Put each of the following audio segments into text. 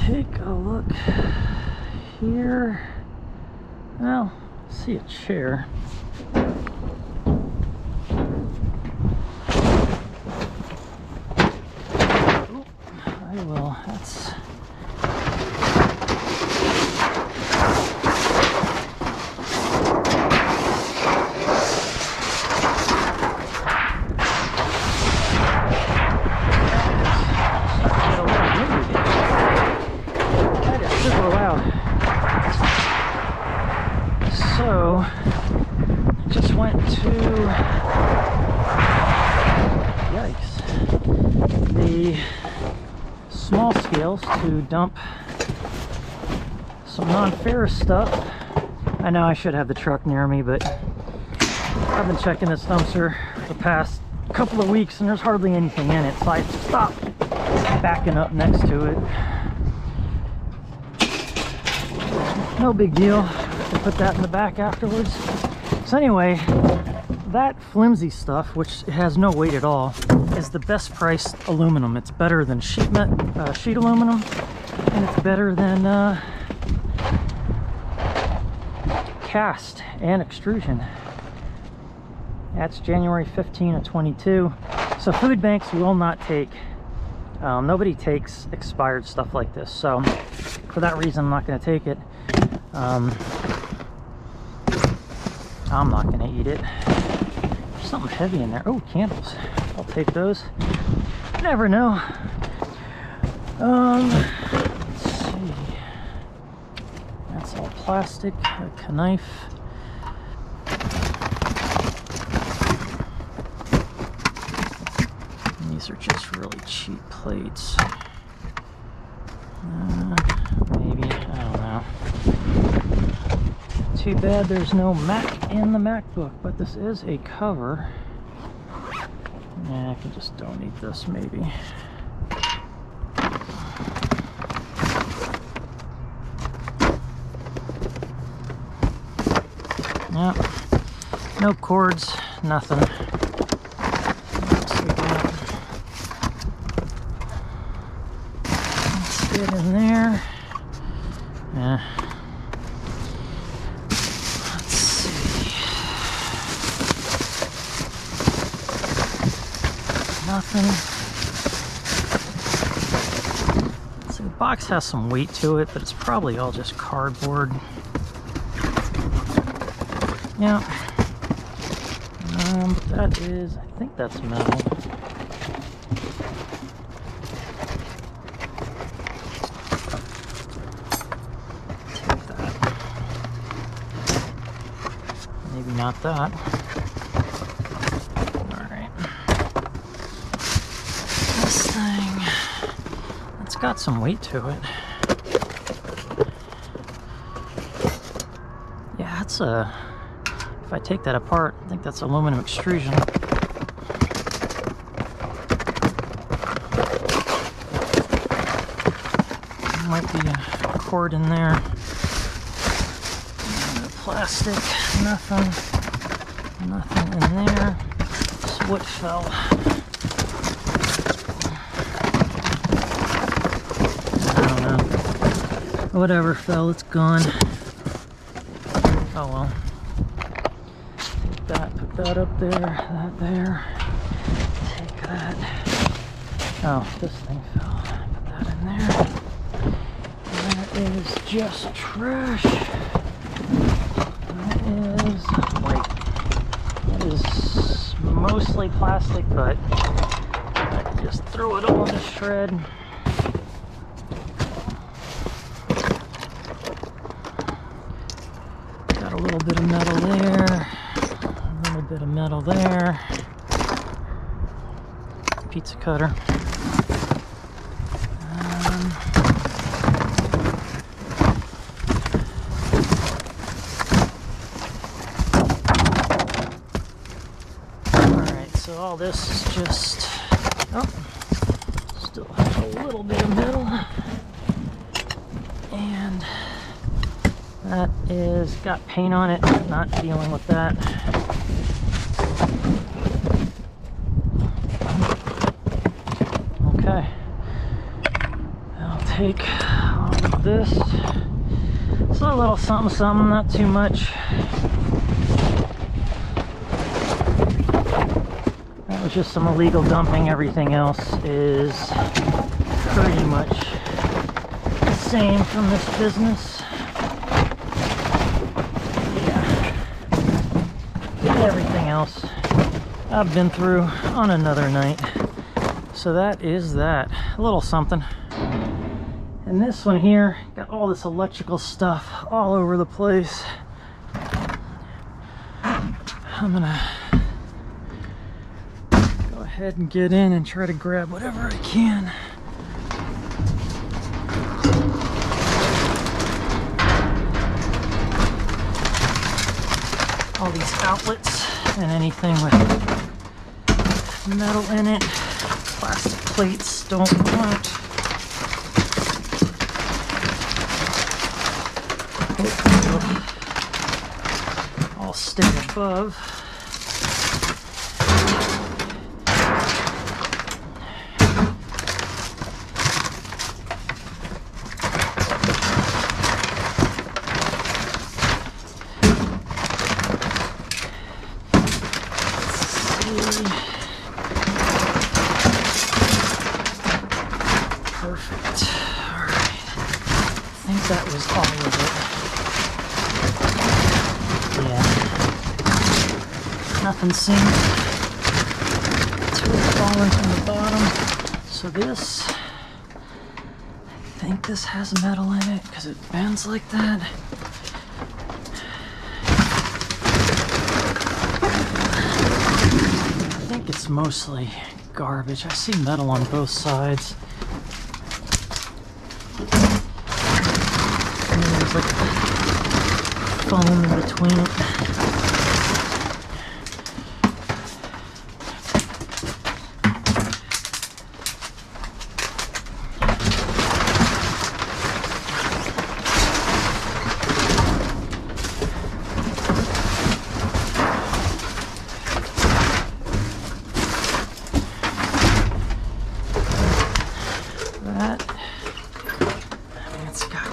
take a look here. Well, see a chair. Oh, I will. That's super loud. So I just went to, yikes, the small scales to dump some non-ferrous stuff. I know I should have the truck near me, but I've been checking this dumpster for the past couple of weeks and there's hardly anything in it, so I stopped backing up next to it. No big deal. I put that in the back afterwards. So anyway, that flimsy stuff, which has no weight at all, is the best priced aluminum. It's better than sheet aluminum, and it's better than cast and extrusion. That's January 15 of 22. So food banks will not take, nobody takes expired stuff like this. So for that reason, I'm not going to take it. I'm not going to eat it. There's something heavy in there. Oh, candles. I'll take those. Never know. Let's see. That's all plastic. A knife. These are just really cheap plates. Maybe, I don't know. Too bad there's no Mac in the MacBook, but this is a cover. Yeah, I can just donate this maybe. Yep. No cords, nothing. Let's get in there. Yeah. Let's see. Nothing. So the box has some weight to it, but it's probably all just cardboard. Yeah. That is, I think that's metal. Take that. Maybe not that. Alright. This thing, it's got some weight to it. Yeah, it's a... If I take that apart, I think that's aluminum extrusion. There might be a cord in there. Plastic, nothing in there. So what fell? I don't know. Whatever fell, it's gone. Oh well. Put that up there, that there. Take that. Oh, this thing fell. Put that in there. That is just trash. That is white. That is mostly plastic, but I can just throw it all in the shred. Got a little bit of metal there. Bit of metal there. Pizza cutter. Alright, so all this is just, oh, still has a little bit of metal. And that is got paint on it, not dealing with that. Okay, I'll take This, it's a little something, something, not too much. That was just some illegal dumping. Everything else is pretty much the same from this business. Yeah. Everything else I've been through on another night. So that is that. A little something. And this one here, got all this electrical stuff all over the place. I'm gonna go ahead and get in and try to grab whatever I can. All these outlets and anything with metal in it. Plastic plates don't want. I'll stay above. Perfect. All right. I think that was all of it. Yeah. Nothing seems to have fallen from the bottom. So this, I think this has metal in it because it bends like that. I think it's mostly garbage. I see metal on both sides. And then there's like foam in between it.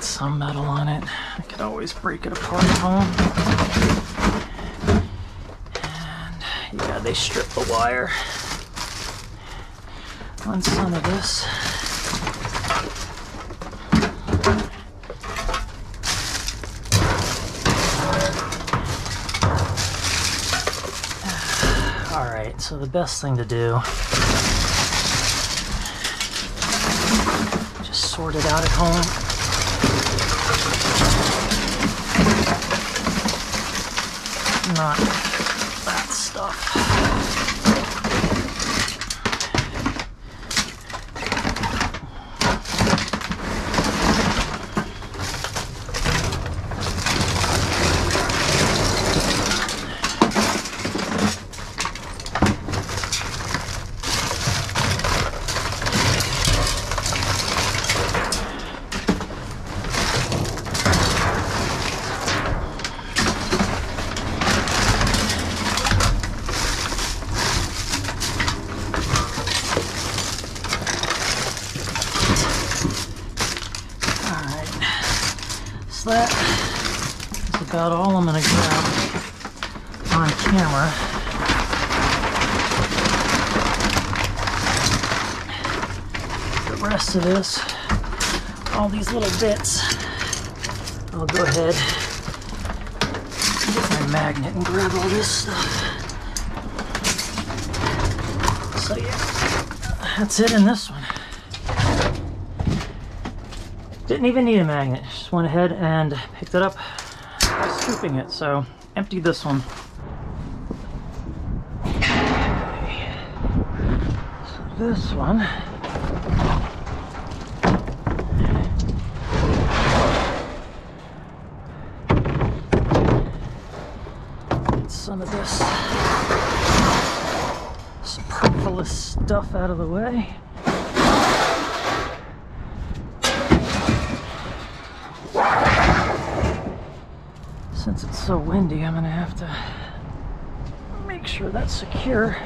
Some metal on it. I could always break it apart at home. And yeah, they strip the wire on some of this. Alright, so the best thing to do, just sort it out at home. Not that stuff. So that is about all I'm going to grab on camera. The rest of this, all these little bits, I'll go ahead and get my magnet and grab all this stuff. So yeah, that's it in this one. Didn't even need a magnet, just went ahead and picked it up by scooping it, so emptied this one. Okay. So this one, get some of this superfluous stuff out of the way. Since it's so windy, I'm gonna have to make sure that's secure.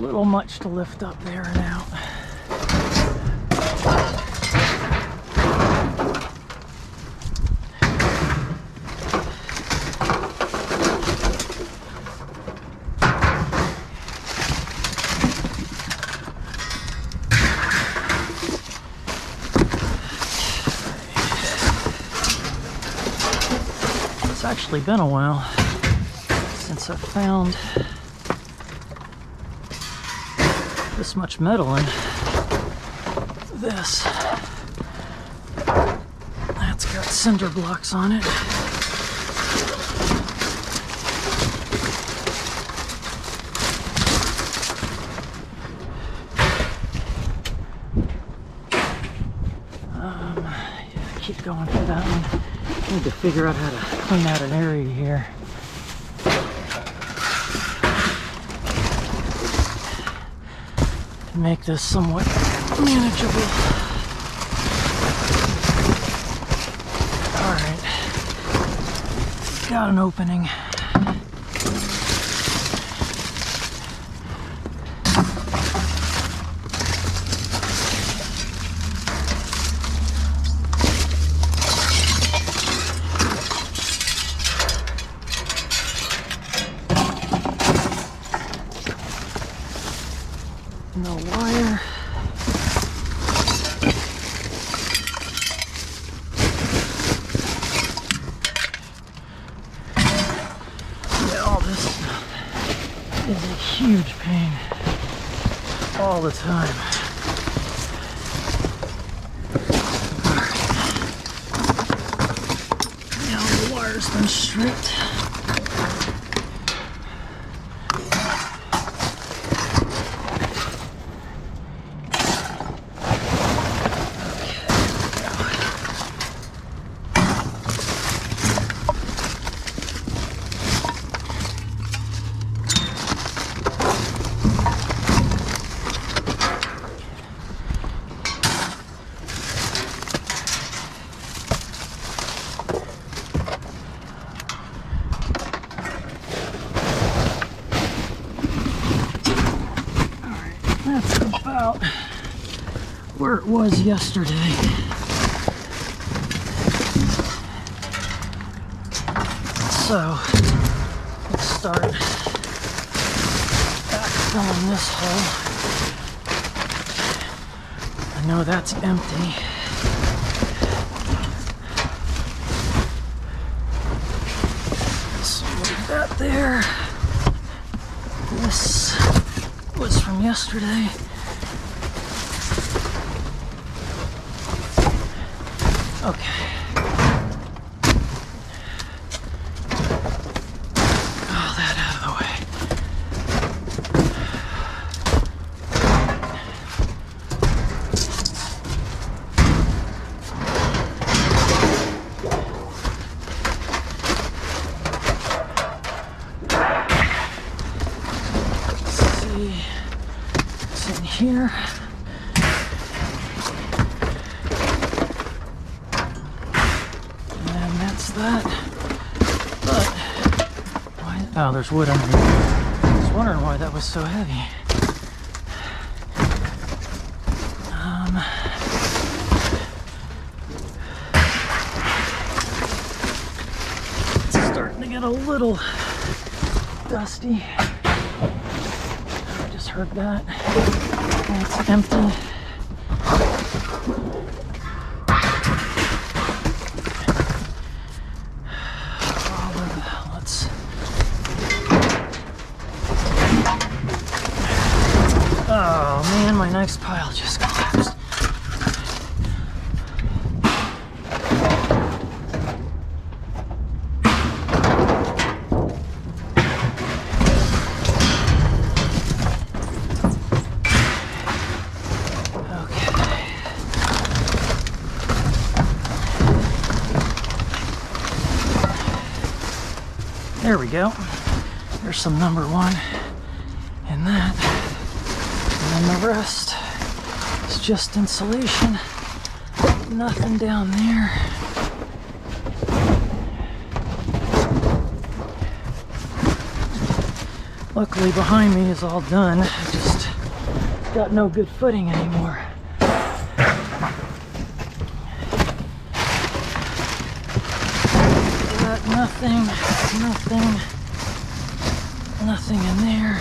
little much to lift up there and out. It's actually been a while since I found this much metal in this. That's got cinder blocks on it. Yeah, keep going for that one. Need to figure out how to clean out an area here. To make this somewhat manageable. Alright. Got an opening. No wire. Yeah, all this stuff is a huge pain all the time. Now the wire's been stripped. That's about where it was yesterday. So let's start backfilling this hole. I know that's empty. So leave that there. This was from yesterday. Okay. All that out of the way. Let's see. It's in here. That, but why? Oh, there's wood underneath. I was wondering why that was so heavy. It's starting to get a little dusty. I just heard that. And it's empty. Oh man, my next pile just collapsed. Okay. There we go. There's some number one in that. And the rest is just insulation. Nothing down there. Luckily behind me is all done. I just got no good footing anymore. Got nothing in there.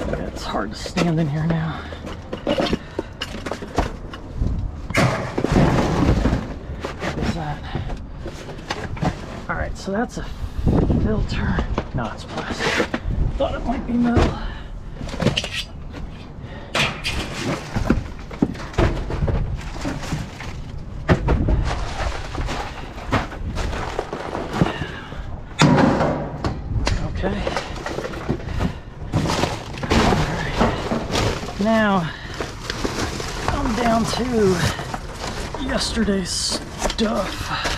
Yeah, it's hard to stand in here now. Alright, so that's a filter. No, it's plastic. Thought it might be metal. Okay. Alright. Now, I'm down to yesterday's stuff.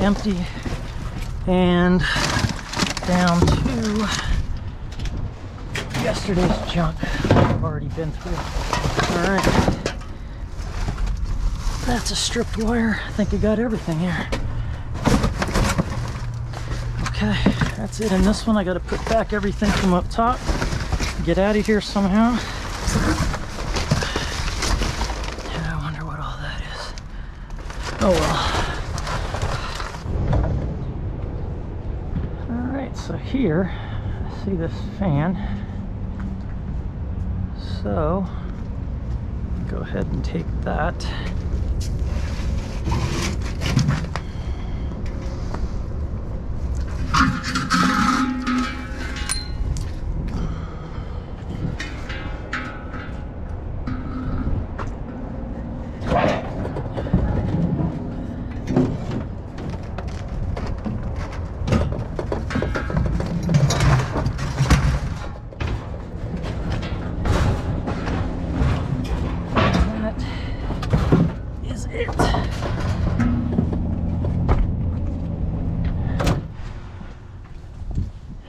Empty, and down to yesterday's junk I've already been through. Alright, that's a stripped wire. I think I got everything here. Okay, that's it in this one. I got to put back everything from up top, get out of here somehow. Yeah, I wonder what all that is. Oh well. So here, I see this fan, so go ahead and take that.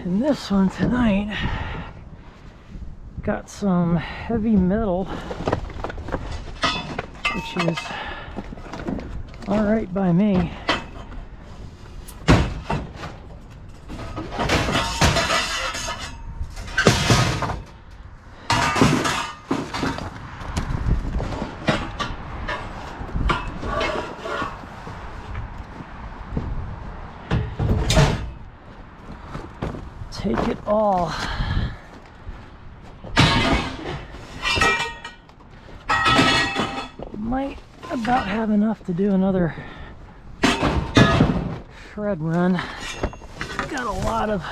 And this one tonight got some heavy metal, which is all right by me. Take it all. Might about have enough to do another shred run. Got a lot of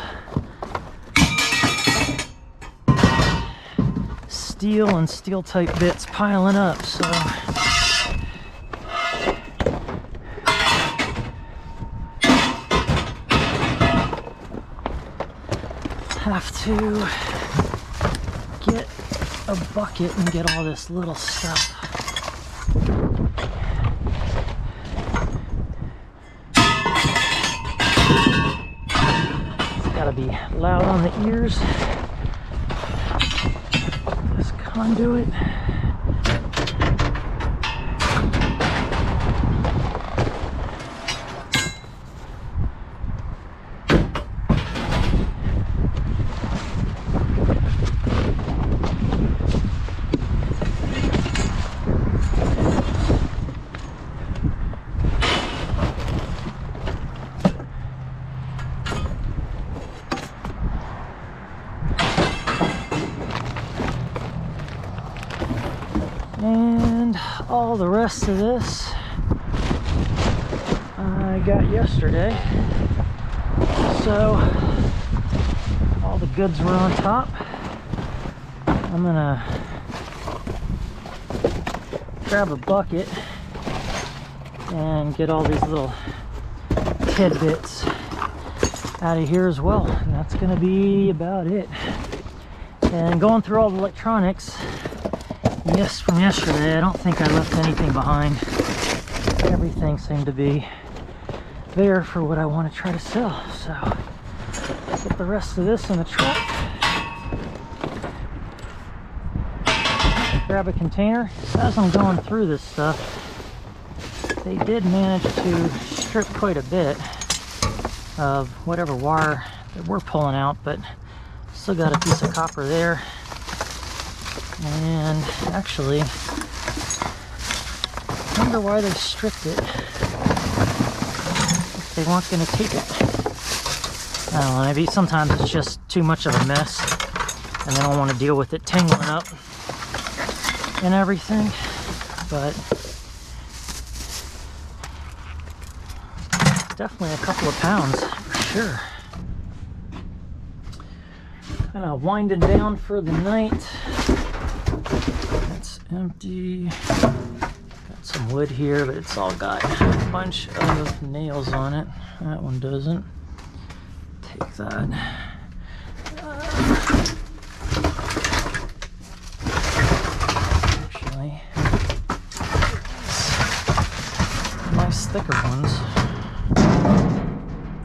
steel and steel type bits piling up, so have to get a bucket and get all this little stuff. It's gotta be loud on the ears. This conduit. And all the rest of this I got yesterday, so all the goods were on top. I'm gonna grab a bucket and get all these little tidbits out of here as well. And that's going to be about it. And going through all the electronics, yes, from yesterday, I don't think I left anything behind. Everything seemed to be there for what I want to try to sell. So put the rest of this in the truck, grab a container. As I'm going through this stuff, they did manage to strip quite a bit of whatever wire that we're pulling out, but still got a piece of copper there. And actually, I wonder why they stripped it. If they weren't going to take it. I don't know, maybe sometimes it's just too much of a mess and they don't want to deal with it tangling up and everything. But definitely a couple of pounds for sure. Kind of winding down for the night. It's empty. Got some wood here, but it's all got a bunch of nails on it. That one doesn't. Take that. Actually, nice thicker ones.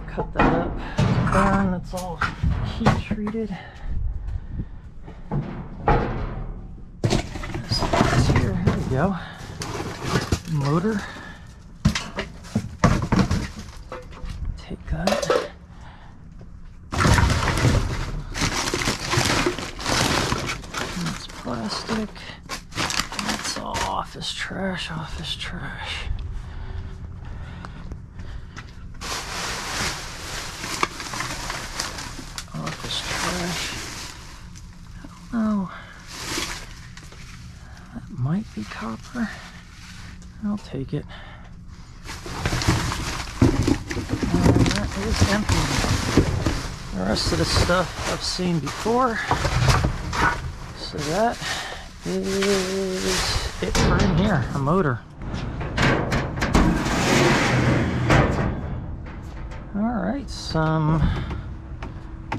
Cut that up. Burn. That's all heat treated. Here we go. Motor. Take that. That's plastic. That's all office trash, office trash. Office trash. I don't know. Might be copper. I'll take it. And that is empty. The rest of the stuff I've seen before. So that is it for in here. A motor. Alright, some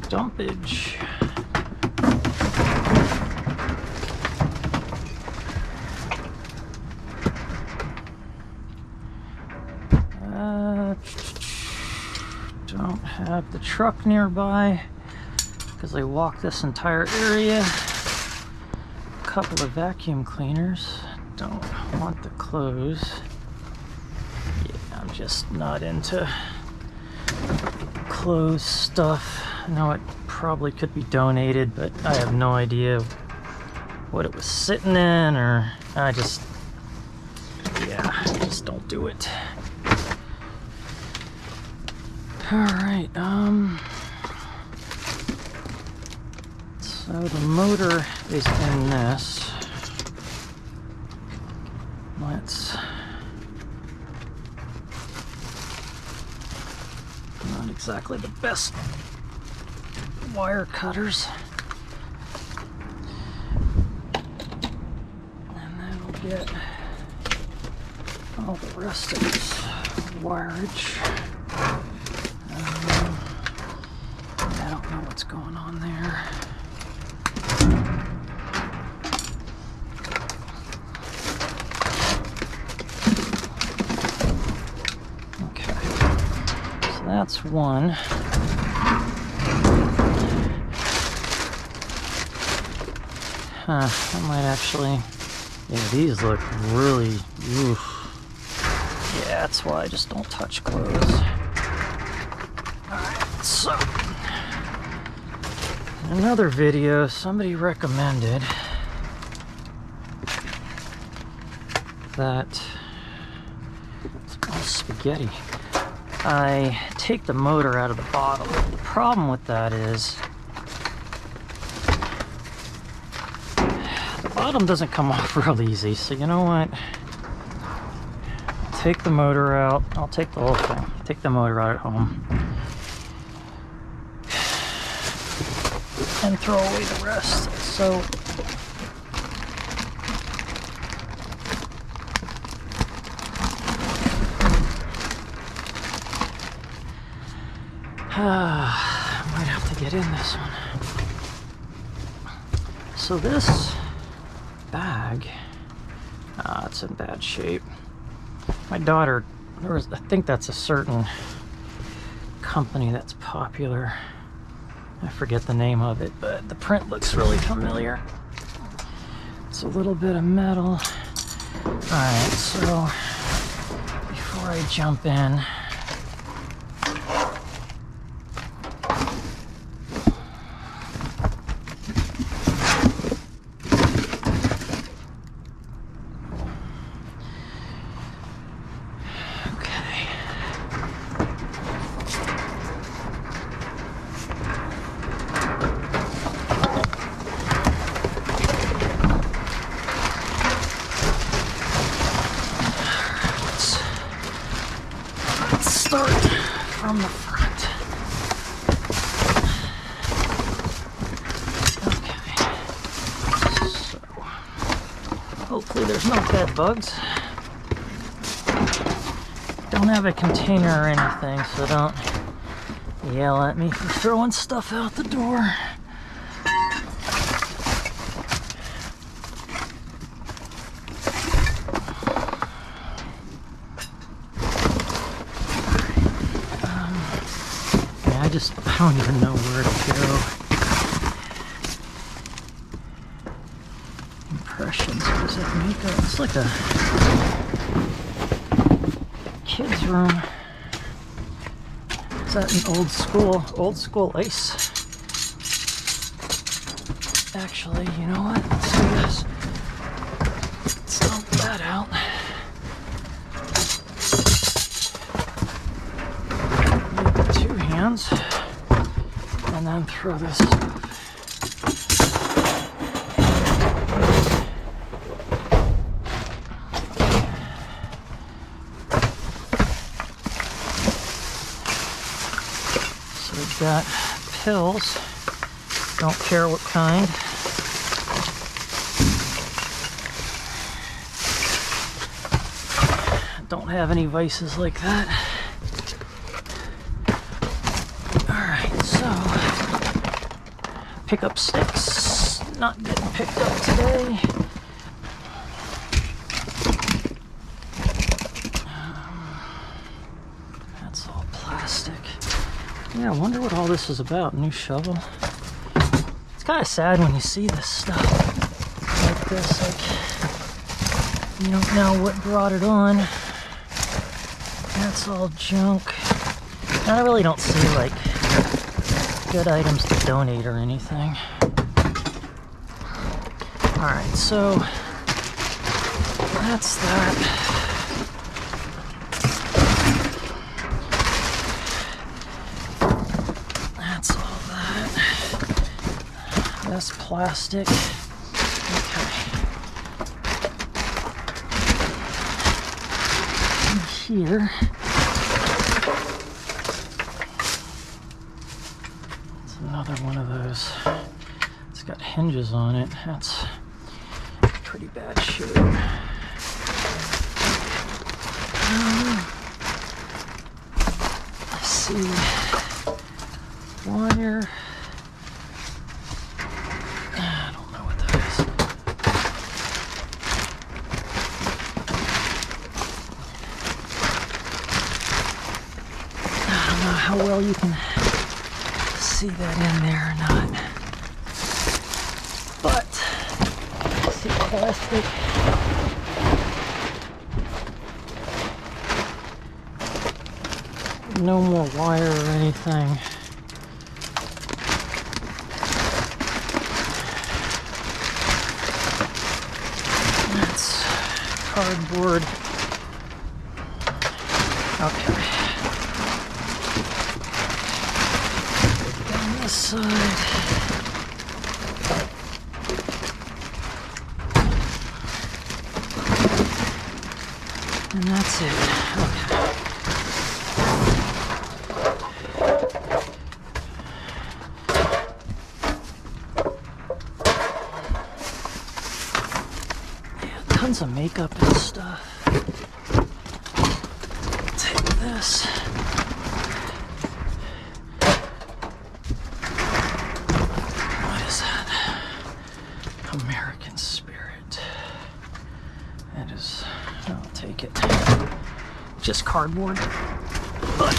dumpage. Don't have the truck nearby because I walked this entire area. A couple of vacuum cleaners. Don't want the clothes. Yeah, I'm just not into clothes stuff. I know it probably could be donated, but I have no idea what it was sitting in, or I just don't do it. Alright, so the motor is in this. Let's, not exactly the best wire cutters. And that'll get all the rest of this wireage. I don't know what's going on there. Okay, so that's one. That might actually, yeah, these look really, oof. Yeah, that's why I just don't touch clothes. Alright, so in another video, somebody recommended that it's all spaghetti. I take the motor out of the bottom. The problem with that is the bottom doesn't come off real easy. So you know what? Take the motor out. I'll take the whole thing. Take the motor out at home. And throw away the rest. So Might have to get in this one. So this bag, it's in bad shape. My daughter, I think that's a certain company that's popular. I forget the name of it, but the print looks really familiar. It's a little bit of metal. Alright, so before I jump in, start from the front. Okay. So, hopefully there's no bed bugs. Don't have a container or anything, so don't yell at me for throwing stuff out the door. I don't even know where to go. Impressions, what does that make? It's like a kid's room. Is that an old school ice? Actually, you know what? Let's do this. Let's dump that out. Make the 2 hands. And then throw this stuff. So we've got pills. Don't care what kind. Don't have any vices like that. Pick up sticks, not getting picked up today. That's all plastic. Yeah, I wonder what all this is about. New shovel. It's kind of sad when you see this stuff like this. Like, you don't know what brought it on. That's all junk. I really don't see like good items to donate or anything. Alright, so that's that. That's all that. That's plastic. Okay. And here. Another one of those. It's got hinges on it. That's pretty bad shape. Let's see. Wire. I don't know what that is. I don't know how well you can see that in there or not, but see plastic. No more wire or anything. That's cardboard. Okay. This side. And that's it. Okay. Yeah, tons of makeup and stuff. Take this. just cardboard. But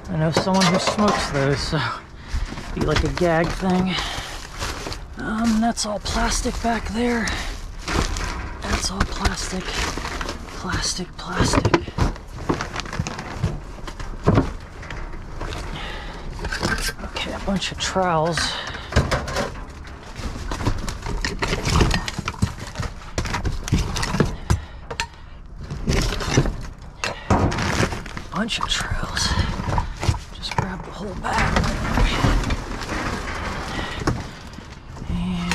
I know someone who smokes those, so be like a gag thing. That's all plastic back there. That's all plastic. Plastic. Okay, a bunch of trowels. Bunch of trowels. Just grab the whole bag. And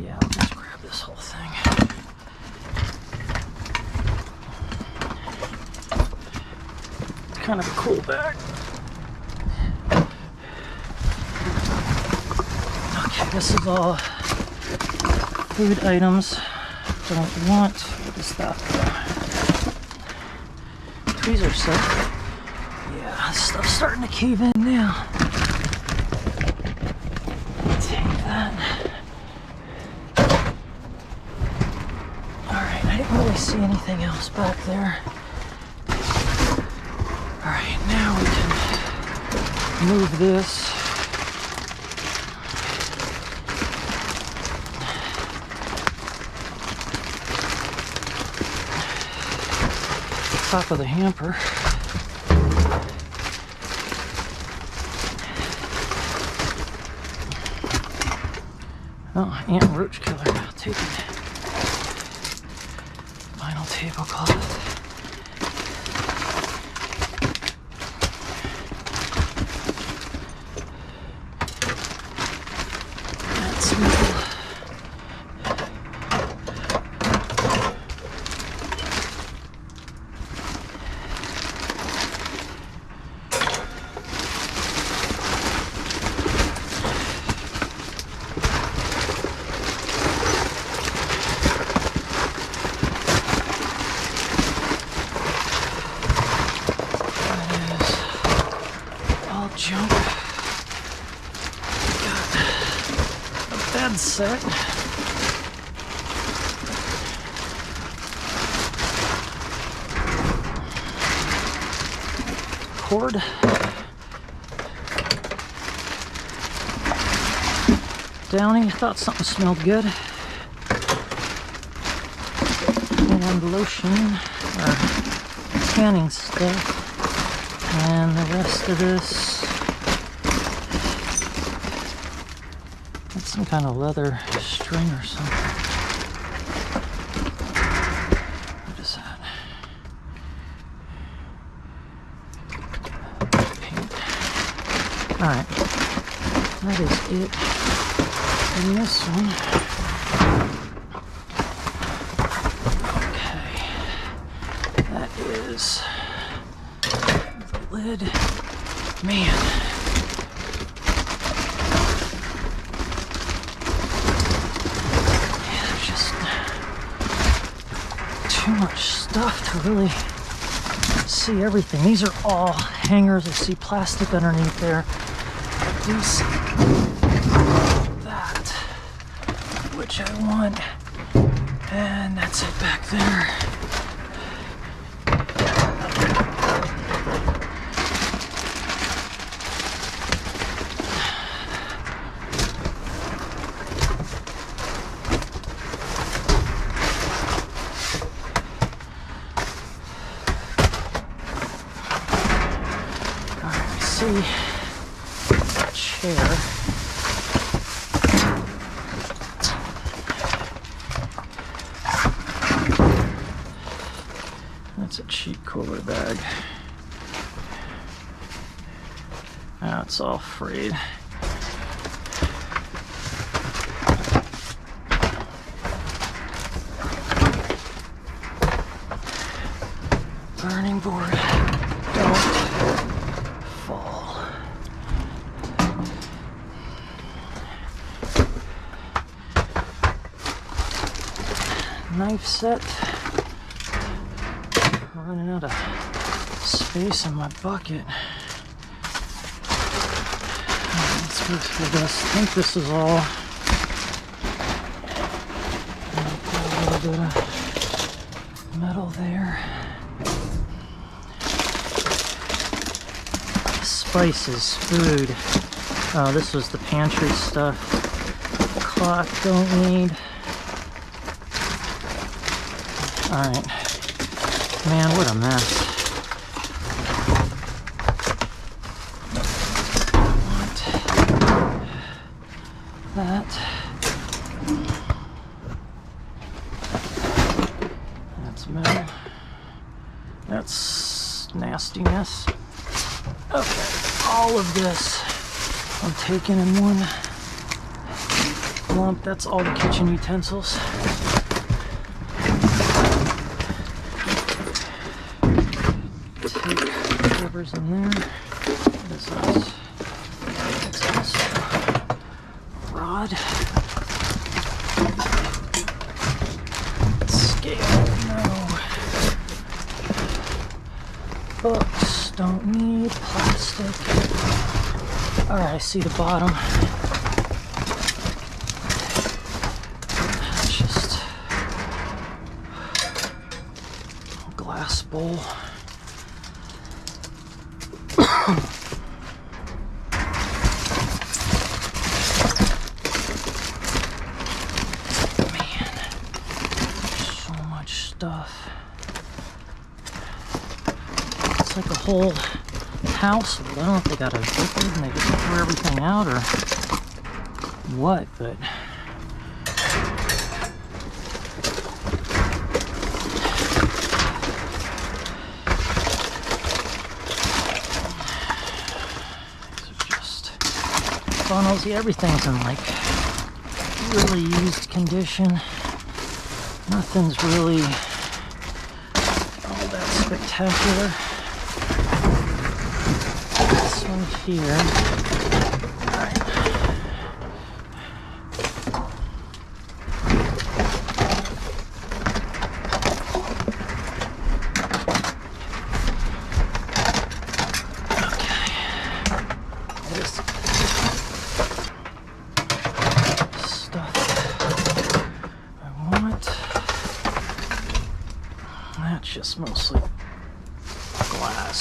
yeah, I'll just grab this whole thing. It's kind of a cool bag. Okay, this is all food items. Don't want. What is that? Tweezer set. Yeah, this stuff's starting to cave in now. Take that. Alright, I didn't really see anything else back there. Alright, now we can move this. Top of the hamper. Oh, ant and roach killer. I'll take it. Vinyl tablecloth. That's metal. Jump. Got a bed set. Cord. Downy, I thought something smelled good. And lotion, or tanning stuff. And the rest of this, that's some kind of leather string or something. What is that? Paint. Alright, that is it in this one. Okay, that is lid. Man. Yeah, there's just too much stuff to really see everything. These are all hangers. I see plastic underneath there. I do see that, which I want. And that's it back there. Chair. That's a cheap cooler bag. Now it's all frayed. Burning board. Don't fall. Knife set. Running out of space in my bucket. Let's go through this. I think this is all. A little bit of metal there. Spices, food. Oh, this was the pantry stuff. Clock, don't need. Alright. Man, what a mess. That. That's metal. That's nastiness. Okay, all of this I'm taking in one lump. That's all the kitchen utensils. Take whatever's in there. What is this? It's also rod. Scale, no. Books, don't need. Plastic. Alright, I see the bottom. Just a glass bowl. Stuff. It's like a whole household. I don't know if they got a zipper and they just throw everything out or what, but these are just funnels. Yeah, everything's in like really used condition. Nothing's really all that spectacular. This one here. Alright. Okay. This stuff I want. That's just mostly glass.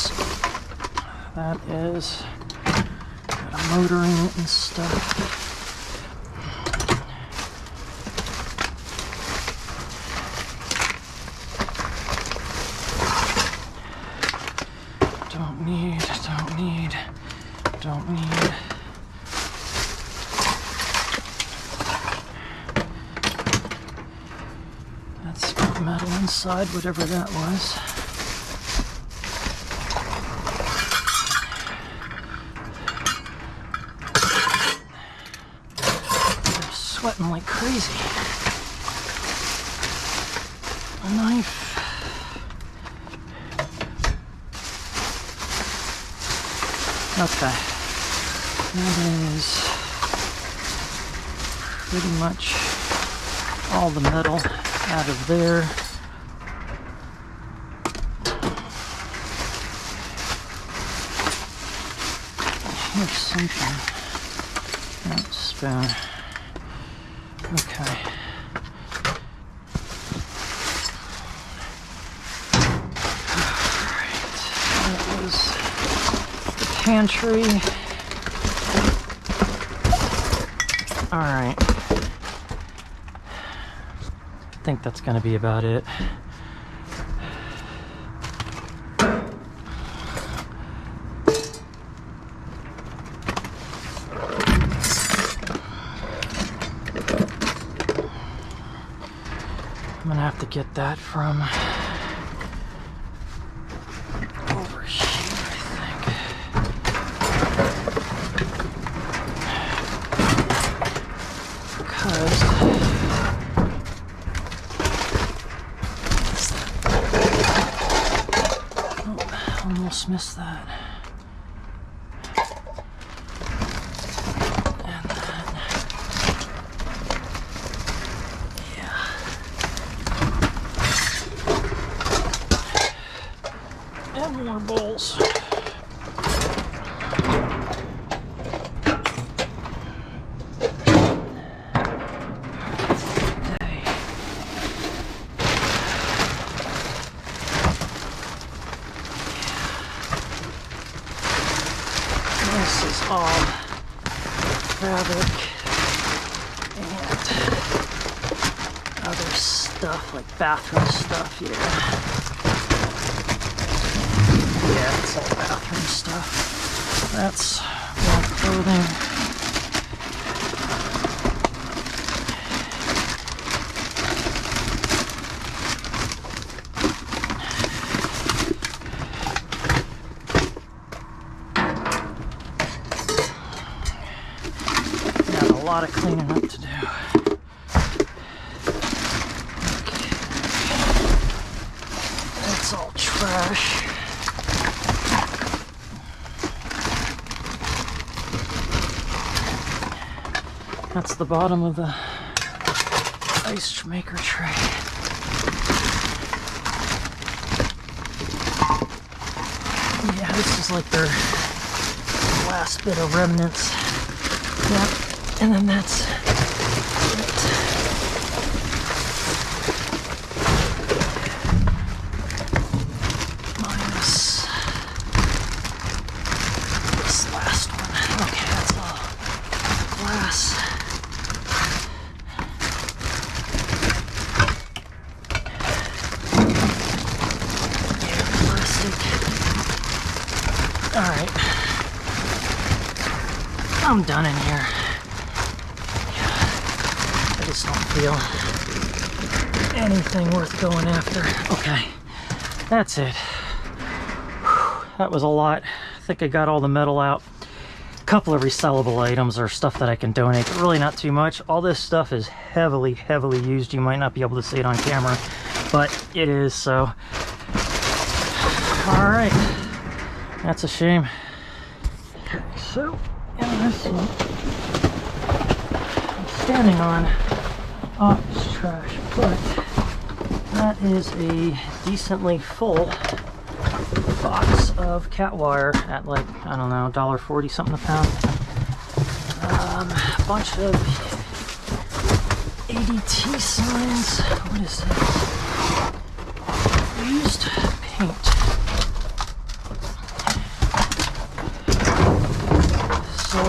That is got a motor in it and stuff. Don't need, don't need, don't need. That's metal inside, whatever that was. They're sweating like crazy. A knife. Okay. That is pretty much all the metal out of there. Here's something. Oh, spoon. Okay. Alright. That was the pantry. Alright. I think that's going to be about it. I'm going to have to get that from over here, I think. Because almost missed that. And that. Yeah. And more bowls. all fabric and other stuff like bathroom stuff here. Yeah, it's all bathroom stuff. That's more clothing. Got a lot of cleaning up to do. Okay. That's all trash. That's the bottom of the ice maker tray. Yeah, this is like their last bit of remnants. Yep, and then that's it. Minus this last one. Okay, that's all glass. Alright, I'm done in here. I just don't feel anything worth going after. Okay, that's it. Whew, that was a lot. I think I got all the metal out. A couple of resellable items or stuff that I can donate, but really not too much. All this stuff is heavily used. You might not be able to see it on camera, but it is, so. Alright. That's a shame. Okay, so in this one, I'm standing on office trash, but that is a decently full box of cat wire at like, I don't know, $1.40 something a pound. A bunch of ADT signs. What is this? Used paint. So,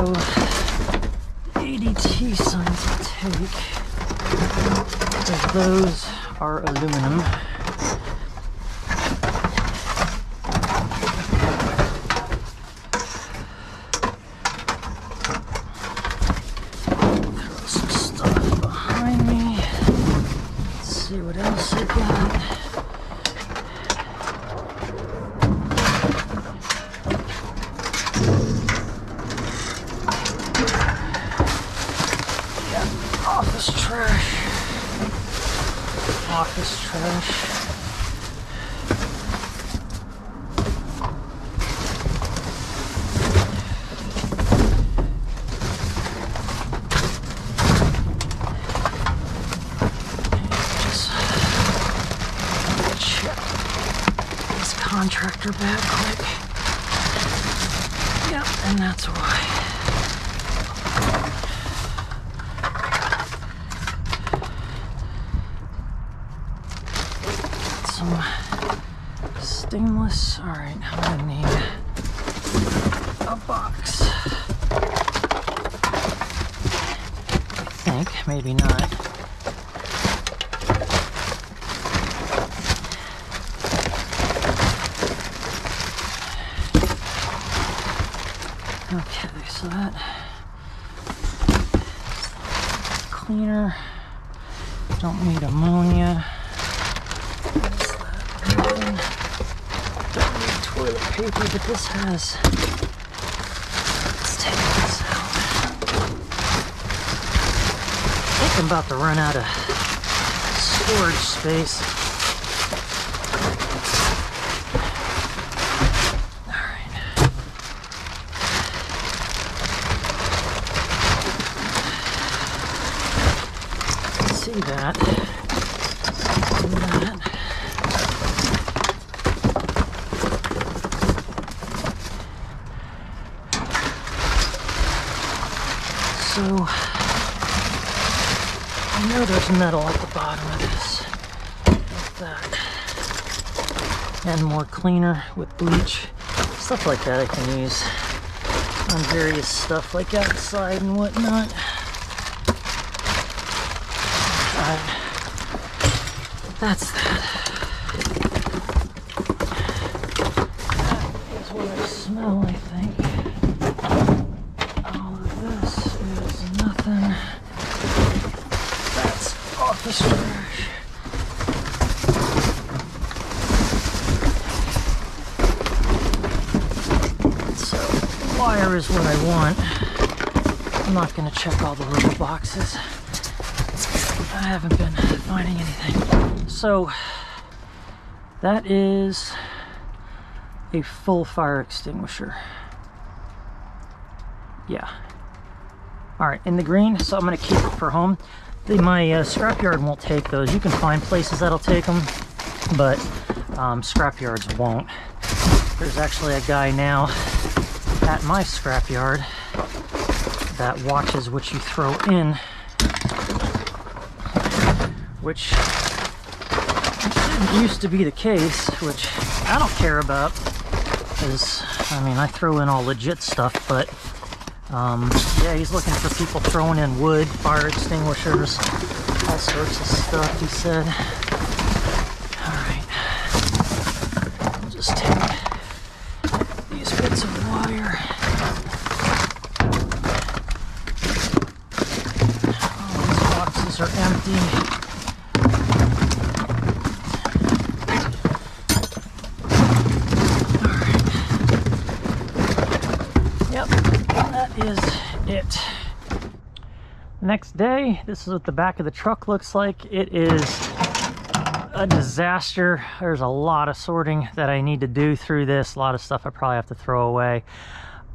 ADT signs I'll take, because those are aluminum. Throw some stuff behind me. Let's see what else I got. Office trash. Just check this contractor bag quick. Yep, and that's why. Some stainless. All right, I'm gonna need a box. I think, maybe not. Okay, so that cleaner. Don't need ammonia. Don't need toilet paper, but this has. Let's take this out. I think I'm about to run out of storage space. See that. Do that. So I know there's metal at the bottom of this. Like that. And more cleaner with bleach. Stuff like that I can use. on various stuff like outside and whatnot. That's that. That is what I smell, I think. All of this is nothing. That's office trash. So, wire is what I want. I'm not going to check all the little boxes. I haven't been finding anything. So, that is a full fire extinguisher. Yeah. Alright, in the green, so I'm going to keep it for home. My scrapyard won't take those. You can find places that'll take them, but scrapyards won't. There's actually a guy now at my scrapyard that watches what you throw in, which didn't used to be the case, which I don't care about, because, I mean, I throw in all legit stuff, but, yeah, he's looking for people throwing in wood, fire extinguishers, all sorts of stuff, he said. Alright. I'll just take these bits of wire. All these boxes are empty. Next day, this is what the back of the truck looks like. It is a disaster. There's a lot of sorting that I need to do through this, a lot of stuff I probably have to throw away,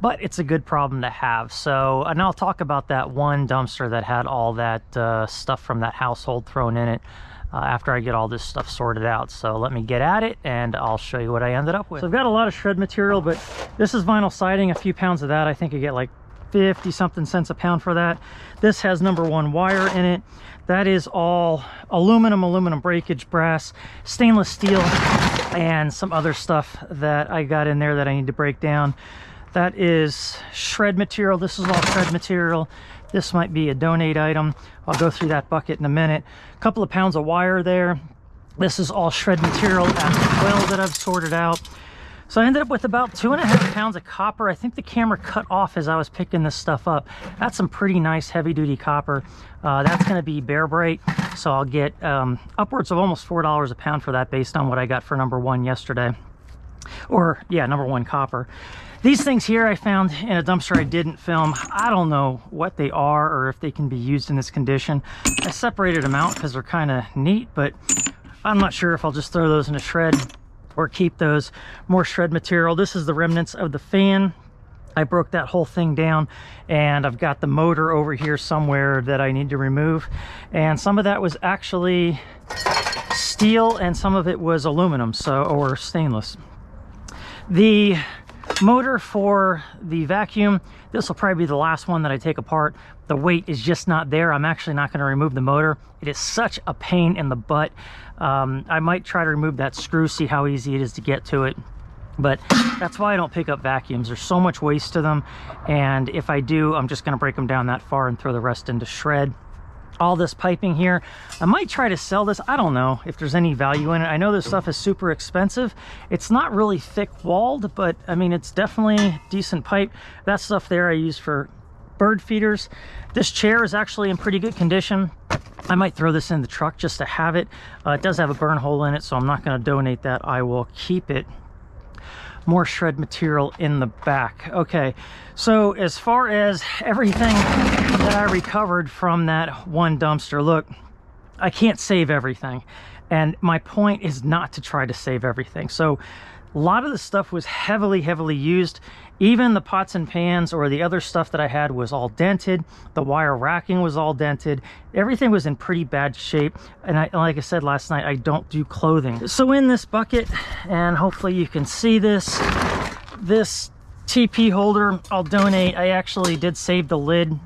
but it's a good problem to have. So, and I'll talk about that one dumpster that had all that stuff from that household thrown in it after I get all this stuff sorted out. So let me get at it and I'll show you what I ended up with. So I've got a lot of shred material, but this is vinyl siding, a few pounds of that. I think I get like 50 something cents a pound for that. This has #1 wire in it. That is all aluminum breakage, brass, stainless steel, and some other stuff that I got in there that I need to break down. That is shred material. This is all shred material. This might be a donate item. I'll go through that bucket in a minute. A couple of pounds of wire there. This is all shred material as well that I've sorted out. So I ended up with about 2.5 pounds of copper. I think the camera cut off as I was picking this stuff up. That's some pretty nice heavy duty copper. That's gonna be Bear Brite. So I'll get upwards of almost $4 a pound for that based on what I got for #1 yesterday. Or yeah, #1 copper. These things here I found in a dumpster I didn't film. I don't know what they are or if they can be used in this condition. I separated them out because they're kind of neat, but I'm not sure if I'll just throw those in a shred or keep those. More shred material. This is the remnants of the fan. I broke that whole thing down and I've got the motor over here somewhere that I need to remove. And some of that was actually steel and some of it was aluminum, or stainless. The motor for the vacuum, this will probably be the last one that I take apart. The weight is just not there. I'm actually not going to remove the motor. It is such a pain in the butt. I might try to remove that screw, see how easy it is to get to it, but that's why I don't pick up vacuums. There's so much waste to them, and if I do, I'm just going to break them down that far and throw the rest into shred. All this piping here, I might try to sell this. I don't know if there's any value in it. I know this stuff is super expensive. It's not really thick walled, but I mean, it's definitely decent pipe. That stuff there I use for bird feeders. This chair is actually in pretty good condition. I might throw this in the truck just to have it. It does have a burn hole in it, so I'm not going to donate that. I will keep it. More shred material in the back. Okay, so as far as everything that I recovered from that one dumpster, look, I can't save everything, and my point is not to try to save everything. So a lot of the stuff was heavily used. Even the pots and pans or the other stuff that I had was all dented. The wire racking was all dented. Everything was in pretty bad shape. And like I said last night, I don't do clothing. So in this bucket, and hopefully you can see this TP holder, I'll donate. I actually did save the lid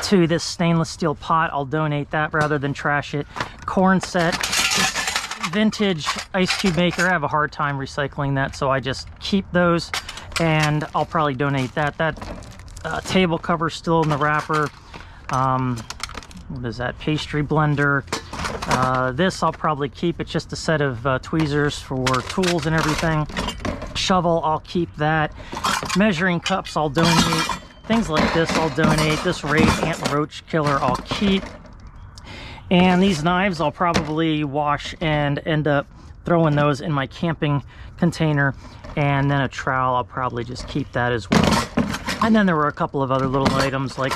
to this stainless steel pot. I'll donate that rather than trash it. Corn set. Vintage ice cube maker. I have a hard time recycling that, so I just keep those, and I'll probably donate that. That table cover still in the wrapper. What is that? Pastry blender. This I'll probably keep. It's just a set of tweezers for tools and everything. Shovel, I'll keep that. Measuring cups, I'll donate. Things like this, I'll donate. This Raid Ant Roach Killer, I'll keep. And these knives, I'll probably wash and end up throwing those in my camping container. And then a trowel, I'll probably just keep that as well. And then there were a couple of other little items like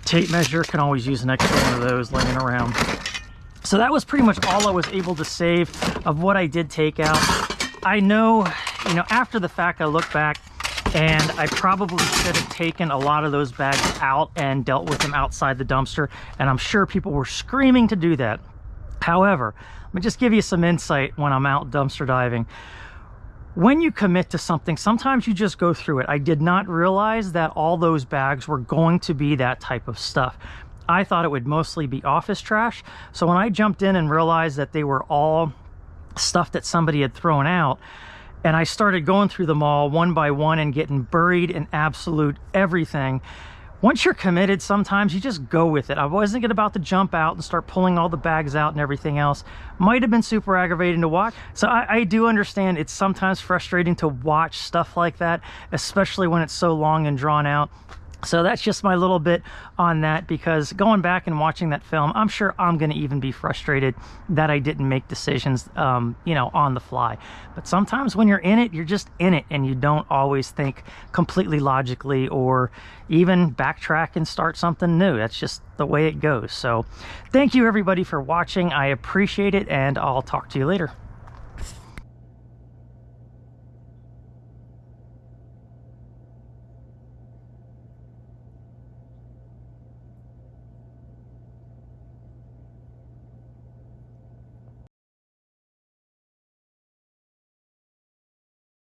tape measure. Can always use an extra one of those laying around. So that was pretty much all I was able to save of what I did take out. I know, you know, after the fact, I look back and I probably should have taken a lot of those bags out and dealt with them outside the dumpster. And I'm sure people were screaming to do that. However, let me just give you some insight when I'm out dumpster diving. When you commit to something, sometimes you just go through it. I did not realize that all those bags were going to be that type of stuff. I thought it would mostly be office trash. So when I jumped in and realized that they were all stuff that somebody had thrown out, and I started going through them all one by one and getting buried in absolute everything. Once you're committed, sometimes you just go with it. I wasn't about to jump out and start pulling all the bags out and everything else. Might have been super aggravating to watch. So I do understand it's sometimes frustrating to watch stuff like that, especially when it's so long and drawn out. So that's just my little bit on that, because going back and watching that film, I'm sure I'm going to even be frustrated that I didn't make decisions, you know, on the fly. But sometimes when you're in it, you're just in it and you don't always think completely logically or even backtrack and start something new. That's just the way it goes. So thank you everybody for watching. I appreciate it, and I'll talk to you later.